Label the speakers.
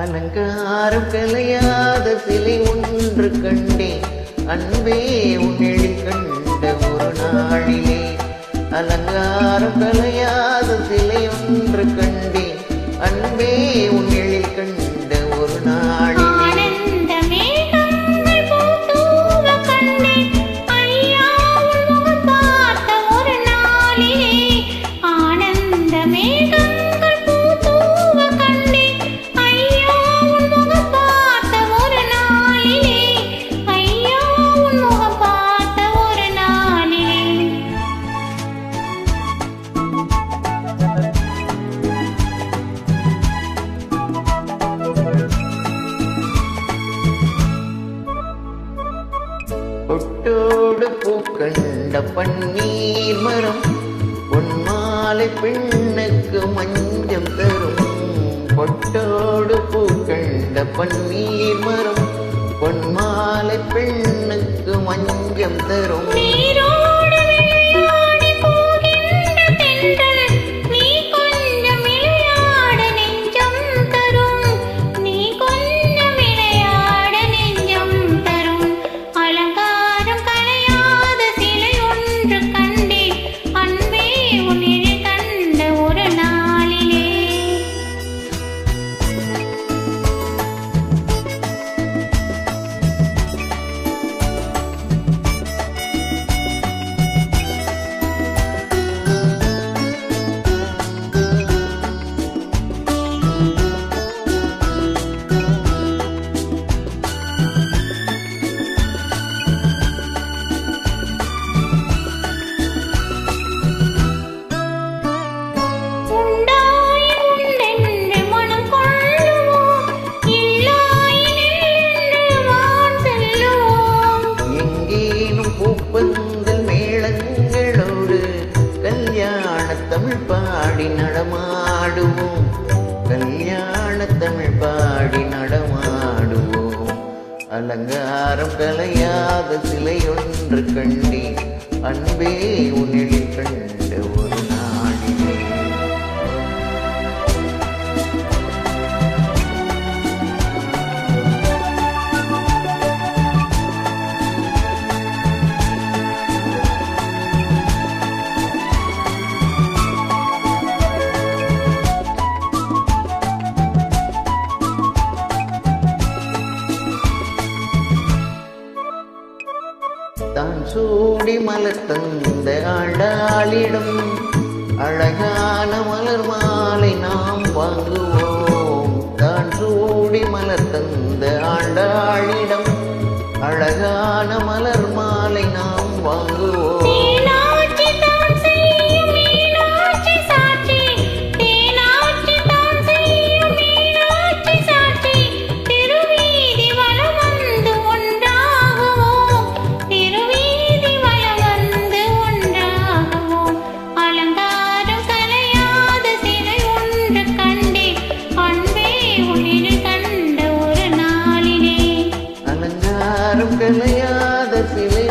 Speaker 1: அலங்காரம் கலையாத சிலை ஒன்று கண்டேன் அன்பே உன்னில் கண்ட ஒரு நாளிலே. அலங்காரம் கலையாத சிலை ஒன்று கண்டேன் அன்பே உன்னில் கண்ட ஒரு நாளிலே. பொட்டோடு பூக்கண்ட பன்னீர் மரம் பொன்மாலை பெண்ணுக்கு மஞ்சம் தரும். பொட்டோடு பூக்கண்ட பன்னீர் மரம் பொன்மாலை பெண்ணுக்கு மஞ்சம் தரும். தமிழ் பாடி நடமாடுவோம், கல்யாண தமிழ் பாடி நடமாடுவோம். அலங்காரம் கலையாத சிலை ஒன்று கண்டேன் அன்பே உன்னில் கண்ட ஒரு நாளிலே. தான் சூடி மலர் தந்த ஆண்டாளிடம் அழகான மலர் மாலை நாம் வாங்குவோம். தான் சூடி மலர் தந்த ஆண்டாளிடம் அழகான மலர் மாலை நாம் வாங்குவோம். கலையாத சிலை